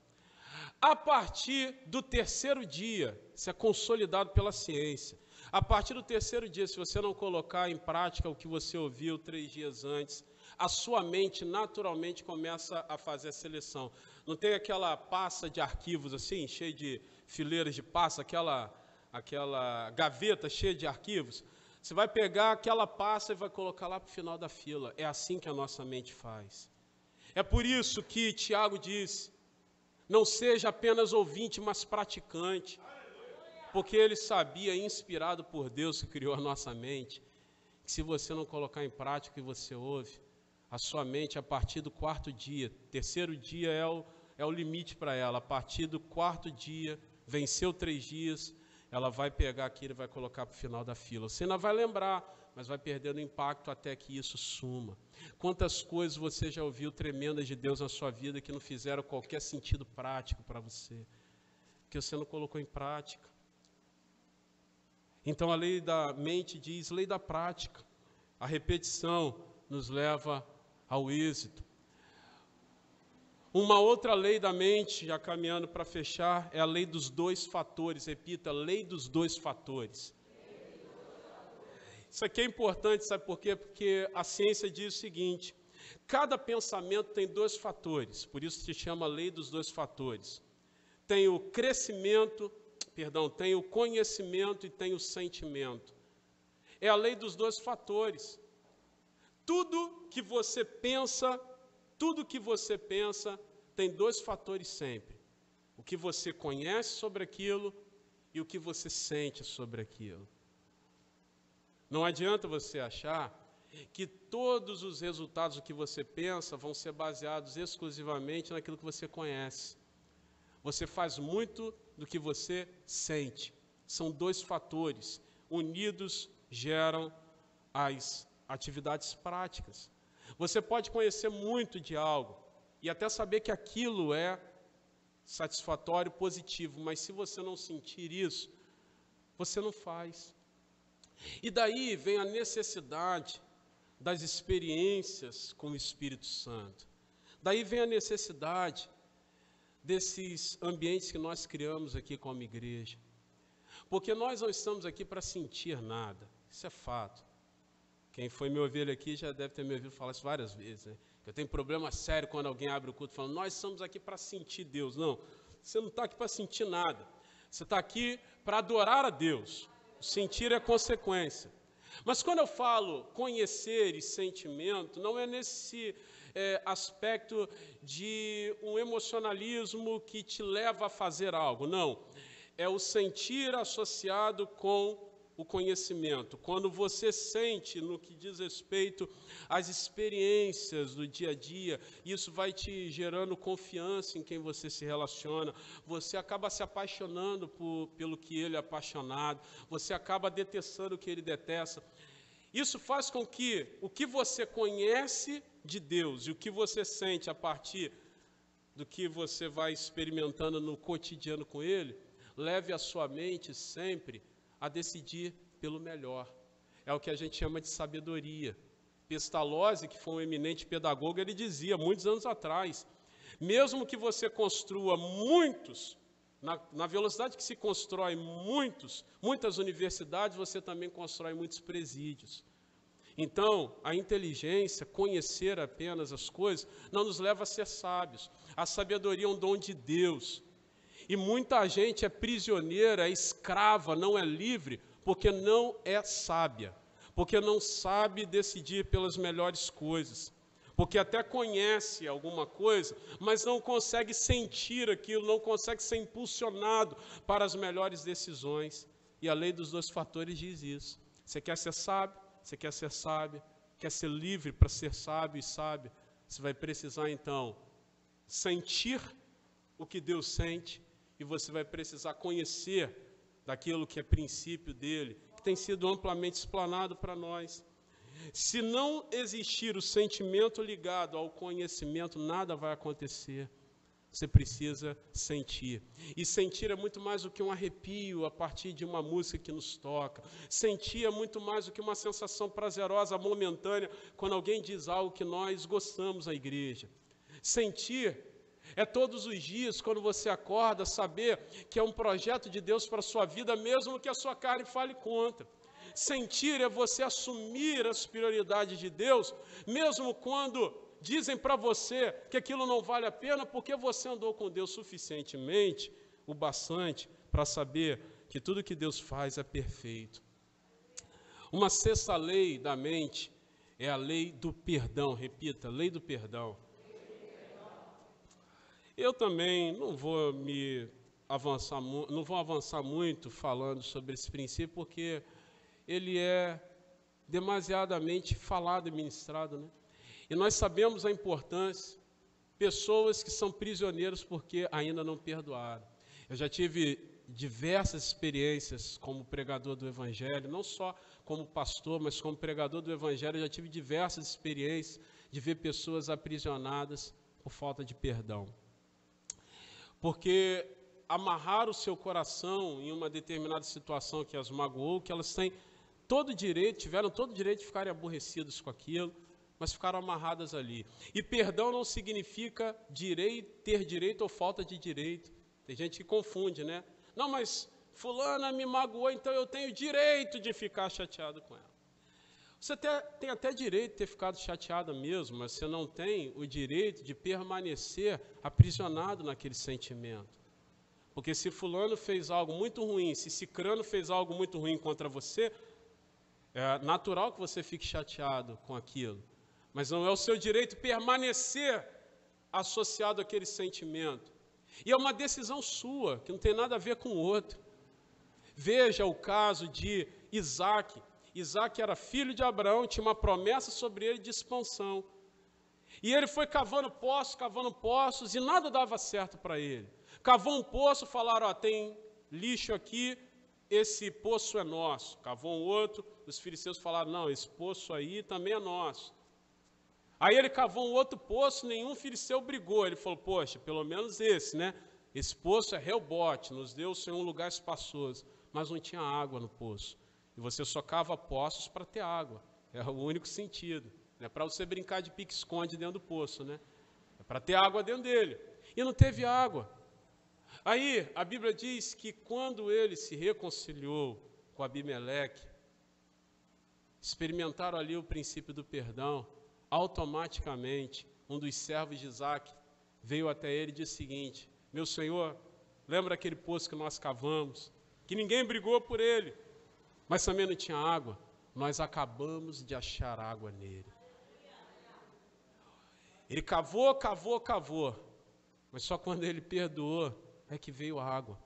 A partir do terceiro dia, isso é consolidado pela ciência, a partir do terceiro dia, se você não colocar em prática o que você ouviu 3 dias antes, a sua mente naturalmente começa a fazer a seleção. Não tem aquela pasta de arquivos assim, cheia de fileiras de pasta, aquela gaveta cheia de arquivos? Você vai pegar aquela pasta e vai colocar lá para o final da fila. É assim que a nossa mente faz. É por isso que Tiago diz, não seja apenas ouvinte, mas praticante. Porque ele sabia, inspirado por Deus que criou a nossa mente, que se você não colocar em prática o que você ouve, a sua mente, a partir do 4º dia, terceiro dia é o limite para ela, a partir do 4º dia, venceu 3 dias, ela vai pegar aquilo e vai colocar para o final da fila. Você ainda vai lembrar, mas vai perdendo impacto até que isso suma. Quantas coisas você já ouviu tremendas de Deus na sua vida que não fizeram qualquer sentido prático para você, que você não colocou em prática. Então a lei da mente diz, lei da prática. A repetição nos leva ao êxito. Uma outra lei da mente, já caminhando para fechar, é a lei dos dois fatores. Repita, lei dos dois fatores. Isso aqui é importante, sabe por quê? Porque a ciência diz o seguinte: cada pensamento tem dois fatores, por isso se chama lei dos dois fatores. Tem o crescimento, tem o conhecimento e tem o sentimento. É a lei dos dois fatores. Tudo que você pensa tem dois fatores sempre. O que você conhece sobre aquilo e o que você sente sobre aquilo. Não adianta você achar que todos os resultados do que você pensa vão ser baseados exclusivamente naquilo que você conhece. Você faz muito do que você sente. São dois fatores. Unidos geram as atividades práticas. Você pode conhecer muito de algo e até saber que aquilo é satisfatório, positivo, mas se você não sentir isso, você não faz. E daí vem a necessidade das experiências com o Espírito Santo. Daí vem a necessidade desses ambientes que nós criamos aqui como igreja. Porque nós não estamos aqui para sentir nada, isso é fato. Quem foi me ouvir aqui já deve ter me ouvido falar isso várias vezes, né? Eu tenho problema sério quando alguém abre o culto falando, nós estamos aqui para sentir Deus. Não, você não está aqui para sentir nada. Você está aqui para adorar a Deus. O sentir é consequência. Mas quando eu falo conhecer e sentimento, não é nesse aspecto de um emocionalismo que te leva a fazer algo, não. É o sentir associado com o conhecimento. Quando você sente no que diz respeito às experiências do dia a dia, isso vai te gerando confiança em quem você se relaciona, você acaba se apaixonando pelo que ele é apaixonado, você acaba detestando o que ele detesta. Isso faz com que o que você conhece de Deus e o que você sente a partir do que você vai experimentando no cotidiano com ele, leve a sua mente sempre a decidir pelo melhor. É o que a gente chama de sabedoria. Pestalozzi, que foi um eminente pedagogo, ele dizia, muitos anos atrás, mesmo que você construa muitos, na velocidade que se constrói muitas universidades, você também constrói muitos presídios. Então, a inteligência, conhecer apenas as coisas, não nos leva a ser sábios. A sabedoria é um dom de Deus. E muita gente é prisioneira, é escrava, não é livre, porque não é sábia, porque não sabe decidir pelas melhores coisas, porque até conhece alguma coisa, mas não consegue sentir aquilo, não consegue ser impulsionado para as melhores decisões. E a lei dos dois fatores diz isso. Você quer ser sábio? Você quer ser sábio? Quer ser livre para ser sábio e sábia? Você vai precisar, então, sentir o que Deus sente, e você vai precisar conhecer daquilo que é princípio dele, que tem sido amplamente explanado para nós. Se não existir o sentimento ligado ao conhecimento, nada vai acontecer. Você precisa sentir. E sentir é muito mais do que um arrepio a partir de uma música que nos toca. Sentir é muito mais do que uma sensação prazerosa, momentânea, quando alguém diz algo que nós gostamos na igreja. Sentir é todos os dias, quando você acorda, saber que é um projeto de Deus para a sua vida, mesmo que a sua carne fale contra. Sentir é você assumir as prioridades de Deus, mesmo quando dizem para você que aquilo não vale a pena, porque você andou com Deus suficientemente, o bastante, para saber que tudo que Deus faz é perfeito. Uma sexta lei da mente é a lei do perdão. Repita, lei do perdão. Eu também não vou avançar muito falando sobre esse princípio, porque ele é demasiadamente falado e ministrado, né? E nós sabemos a importância, pessoas que são prisioneiros porque ainda não perdoaram. Eu já tive diversas experiências como pregador do Evangelho, não só como pastor, mas como pregador do Evangelho, eu já tive diversas experiências de ver pessoas aprisionadas por falta de perdão. Porque amarrar o seu coração em uma determinada situação que as magoou, que elas tiveram todo o direito de ficarem aborrecidas com aquilo, mas ficaram amarradas ali. E perdão não significa ter direito ou falta de direito. Tem gente que confunde, né? Não, mas fulana me magoou, então eu tenho direito de ficar chateado com ela. Você tem até direito de ter ficado chateada mesmo, mas você não tem o direito de permanecer aprisionado naquele sentimento. Porque se fulano fez algo muito ruim, se cicrano fez algo muito ruim contra você, é natural que você fique chateado com aquilo. Mas não é o seu direito permanecer associado àquele sentimento. E é uma decisão sua, que não tem nada a ver com o outro. Veja o caso de Isaac. Isaac era filho de Abraão, tinha uma promessa sobre ele de expansão. E ele foi cavando poços, e nada dava certo para ele. Cavou um poço, falaram, tem lixo aqui, esse poço é nosso. Cavou um outro, os filisteus falaram, não, esse poço aí também é nosso. Aí ele cavou um outro poço, nenhum filisteu brigou. Ele falou, poxa, pelo menos esse, né? Esse poço é Reobote, nos deu o Senhor um lugar espaçoso, mas não tinha água no poço. E você só cava poços para ter água. É o único sentido. Não é para você brincar de pique-esconde dentro do poço, né? É para ter água dentro dele. E não teve água. Aí a Bíblia diz que quando ele se reconciliou com Abimeleque, experimentaram ali o princípio do perdão, automaticamente um dos servos de Isaac veio até ele e disse o seguinte, meu senhor, lembra aquele poço que nós cavamos, que ninguém brigou por ele, mas também não tinha água, nós acabamos de achar água nele. Ele cavou, mas só quando ele perdoou é que veio a água.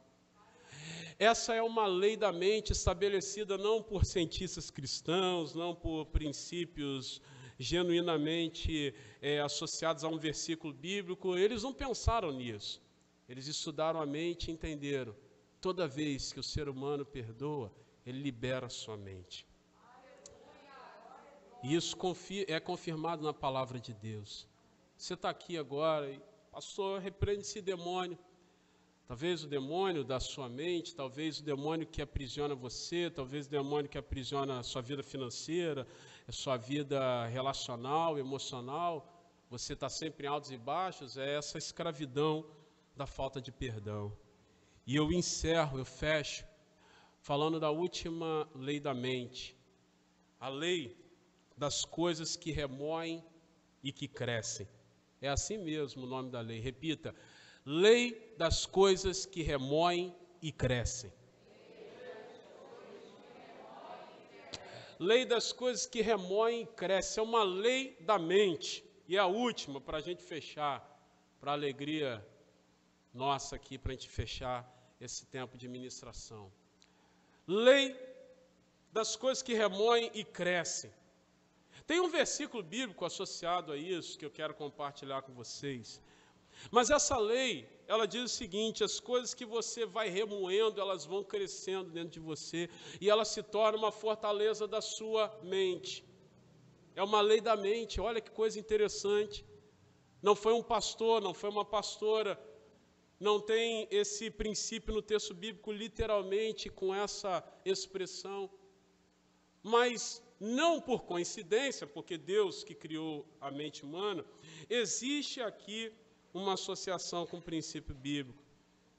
Essa é uma lei da mente estabelecida não por cientistas cristãos, não por princípios genuinamente associados a um versículo bíblico. Eles não pensaram nisso. Eles estudaram a mente e entenderam. Toda vez que o ser humano perdoa, ele libera a sua mente. E isso é confirmado na palavra de Deus. Você está aqui agora e, pastor, repreende esse demônio. Talvez o demônio da sua mente, talvez o demônio que aprisiona você, talvez o demônio que aprisiona a sua vida financeira, a sua vida relacional, emocional. Você está sempre em altos e baixos, é essa escravidão da falta de perdão. E eu fecho, falando da última lei da mente, a lei das coisas que remoem e que crescem. É assim mesmo o nome da lei, repita, lei das coisas que remoem e crescem. Lei das coisas que remoem e crescem, é uma lei da mente. E a última, para a gente fechar, para a alegria nossa aqui, para a gente fechar esse tempo de ministração. Lei das coisas que remoem e crescem. Tem um versículo bíblico associado a isso que eu quero compartilhar com vocês. Mas essa lei, ela diz o seguinte, as coisas que você vai remoendo, elas vão crescendo dentro de você e ela se torna uma fortaleza da sua mente. É uma lei da mente, olha que coisa interessante. Não foi um pastor, não foi uma pastora, não tem esse princípio no texto bíblico literalmente com essa expressão, mas não por coincidência, porque Deus que criou a mente humana, existe aqui uma associação com o princípio bíblico,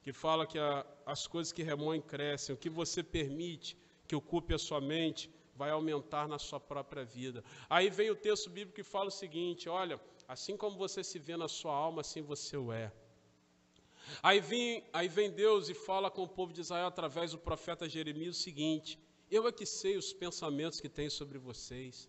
que fala que as coisas que remoem crescem, o que você permite que ocupe a sua mente vai aumentar na sua própria vida. Aí vem o texto bíblico que fala o seguinte, olha, assim como você se vê na sua alma, assim você o é. Aí vem Deus e fala com o povo de Israel através do profeta Jeremias o seguinte, eu é que sei os pensamentos que tenho sobre vocês,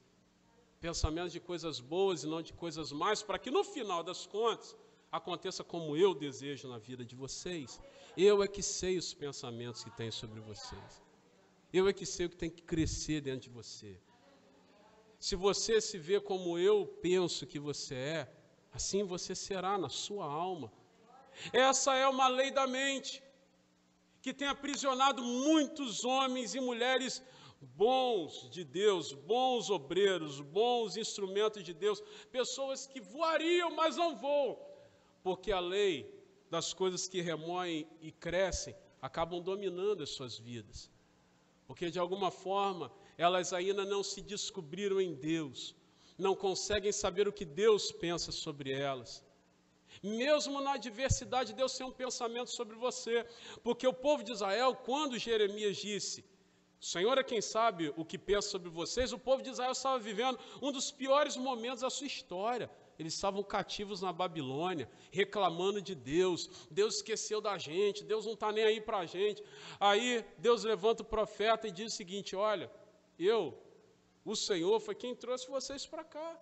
pensamentos de coisas boas e não de coisas más, para que no final das contas aconteça como eu desejo na vida de vocês. Eu é que sei os pensamentos que tenho sobre vocês. Eu é que sei o que tem que crescer dentro de você. Se você se vê como eu penso que você é, assim você será na sua alma. Essa é uma lei da mente, que tem aprisionado muitos homens e mulheres bons de Deus, bons obreiros, bons instrumentos de Deus, pessoas que voariam, mas não voam, porque a lei das coisas que remoem e crescem acabam dominando as suas vidas, porque de alguma forma elas ainda não se descobriram em Deus, não conseguem saber o que Deus pensa sobre elas. Mesmo na adversidade, Deus tem um pensamento sobre você, porque o povo de Israel, quando Jeremias disse, o Senhor é quem sabe o que pensa sobre vocês, o povo de Israel estava vivendo um dos piores momentos da sua história. Eles estavam cativos na Babilônia, reclamando de Deus. Deus esqueceu da gente, Deus não está nem aí para a gente. Aí Deus levanta o profeta e diz o seguinte, olha, o Senhor foi quem trouxe vocês para cá.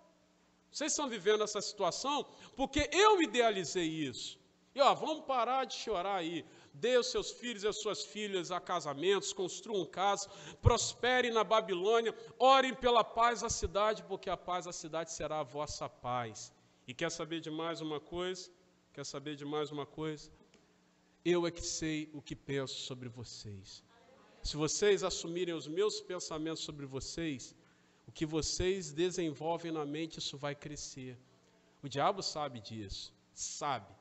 Vocês estão vivendo essa situação porque eu idealizei isso. E vamos parar de chorar aí. Dê os seus filhos e as suas filhas a casamentos, construam casas, prosperem na Babilônia, orem pela paz da cidade, porque a paz da cidade será a vossa paz. E quer saber de mais uma coisa? Quer saber de mais uma coisa? Eu é que sei o que penso sobre vocês. Se vocês assumirem os meus pensamentos sobre vocês, o que vocês desenvolvem na mente, isso vai crescer. O diabo sabe disso, sabe.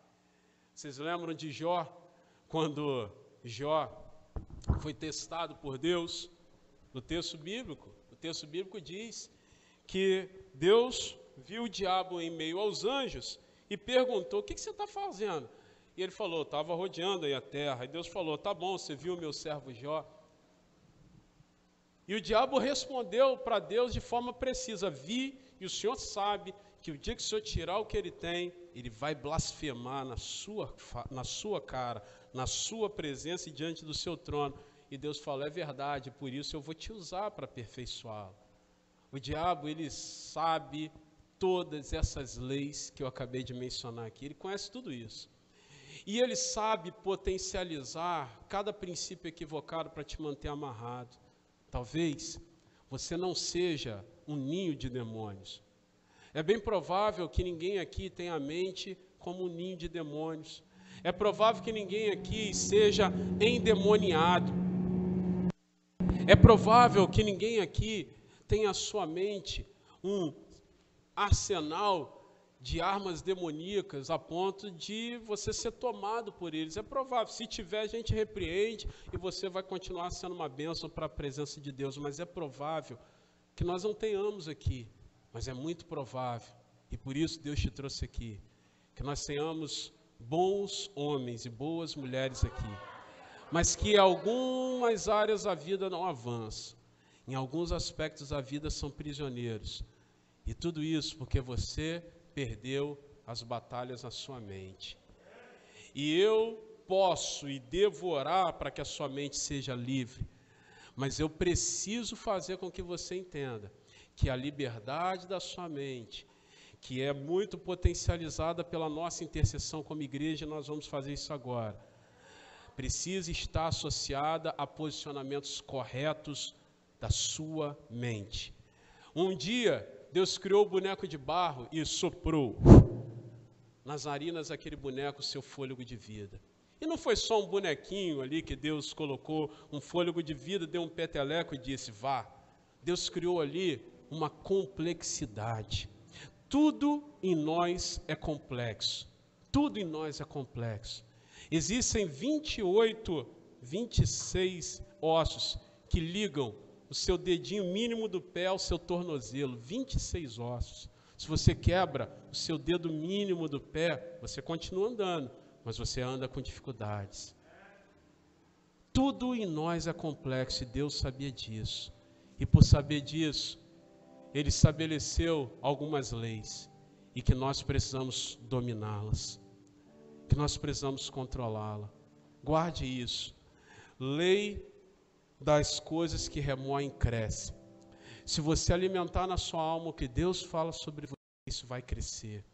Vocês lembram de Jó? Quando Jó foi testado por Deus, no texto bíblico diz que Deus viu o diabo em meio aos anjos e perguntou, o que você está fazendo? E ele falou, estava rodeando aí a terra. E Deus falou, tá bom, você viu o meu servo Jó? E o diabo respondeu para Deus de forma precisa, vi e o Senhor sabe que o dia que o Senhor tirar o que ele tem, ele vai blasfemar na sua cara, na sua presença e diante do seu trono. E Deus falou, é verdade, por isso eu vou te usar para aperfeiçoá-lo. O diabo, ele sabe todas essas leis que eu acabei de mencionar aqui, ele conhece tudo isso. E ele sabe potencializar cada princípio equivocado para te manter amarrado. Talvez você não seja um ninho de demônios. É bem provável que ninguém aqui tenha a mente como um ninho de demônios. É provável que ninguém aqui seja endemoniado. É provável que ninguém aqui tenha a sua mente um arsenal de armas demoníacas a ponto de você ser tomado por eles. É provável. Se tiver, a gente repreende e você vai continuar sendo uma bênção para a presença de Deus. Mas é provável que nós não tenhamos aqui. Mas é muito provável, e por isso Deus te trouxe aqui, que nós tenhamos bons homens e boas mulheres aqui, mas que em algumas áreas da vida não avançam, em alguns aspectos da vida são prisioneiros, e tudo isso porque você perdeu as batalhas na sua mente. E eu posso e devo orar para que a sua mente seja livre, mas eu preciso fazer com que você entenda que a liberdade da sua mente, que é muito potencializada pela nossa intercessão como igreja, nós vamos fazer isso agora, precisa estar associada a posicionamentos corretos da sua mente. Um dia, Deus criou o boneco de barro e soprou nas narinas daquele boneco o seu fôlego de vida. E não foi só um bonequinho ali que Deus colocou um fôlego de vida, deu um peteleco e disse, vá. Deus criou ali uma complexidade. Tudo em nós é complexo. Tudo em nós é complexo. Existem 26 ossos que ligam o seu dedinho mínimo do pé ao seu tornozelo. 26 ossos. Se você quebra o seu dedo mínimo do pé, você continua andando, mas você anda com dificuldades. Tudo em nós é complexo e Deus sabia disso. E por saber disso, Ele estabeleceu algumas leis e que nós precisamos dominá-las, que nós precisamos controlá-la. Guarde isso. Lei das coisas que remoem cresce. Se você alimentar na sua alma o que Deus fala sobre você, isso vai crescer.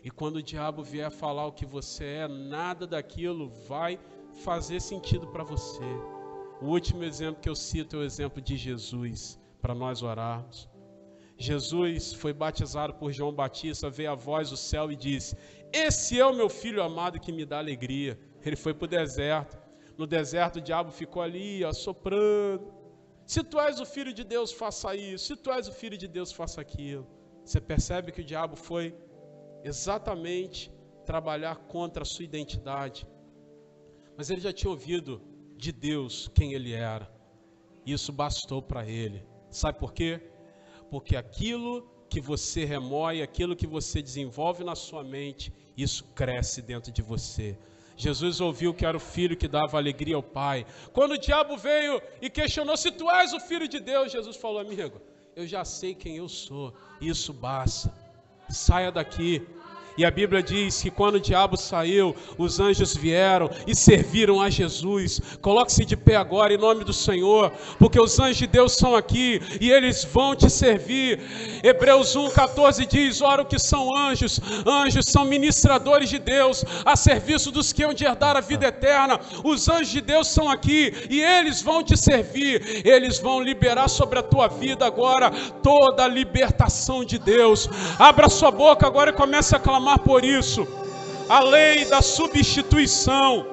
E quando o diabo vier falar o que você é, nada daquilo vai fazer sentido para você. O último exemplo que eu cito é o exemplo de Jesus, para nós orarmos. Jesus foi batizado por João Batista, veio a voz do céu e disse, esse é o meu filho amado que me dá alegria. Ele foi para o deserto. No deserto o diabo ficou ali, soprando. Se tu és o filho de Deus, faça isso. Se tu és o filho de Deus, faça aquilo. Você percebe que o diabo foi exatamente trabalhar contra a sua identidade. Mas ele já tinha ouvido de Deus quem ele era. Isso bastou para ele. Sabe por quê? Porque aquilo que você remoe, aquilo que você desenvolve na sua mente, isso cresce dentro de você. Jesus ouviu que era o filho que dava alegria ao Pai. Quando o diabo veio e questionou, se tu és o filho de Deus, Jesus falou, amigo, eu já sei quem eu sou, isso basta, saia daqui. E a Bíblia diz que quando o diabo saiu, os anjos vieram e serviram a Jesus. Coloque-se de pé agora em nome do Senhor, porque os anjos de Deus são aqui e eles vão te servir. Hebreus 1,14 diz, ora o que são anjos? Anjos são ministradores de Deus, a serviço dos que hão de herdar a vida eterna. Os anjos de Deus são aqui e eles vão te servir. Eles vão liberar sobre a tua vida agora toda a libertação de Deus. Abra sua boca agora e comece a clamar por isso. A lei da substituição.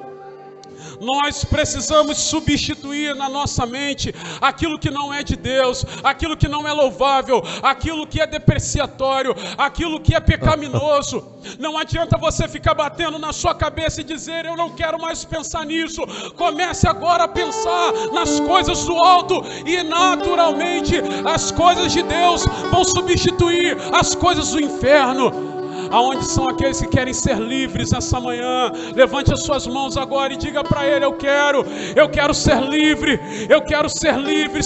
Nós precisamos substituir na nossa mente aquilo que não é de Deus, aquilo que não é louvável, aquilo que é depreciatório, aquilo que é pecaminoso. Não adianta você ficar batendo na sua cabeça e dizer, eu não quero mais pensar nisso. Comece agora a pensar nas coisas do alto e naturalmente as coisas de Deus vão substituir as coisas do inferno. Aonde são aqueles que querem ser livres essa manhã? Levante as suas mãos agora e diga para ele, eu quero ser livre, eu quero ser livre.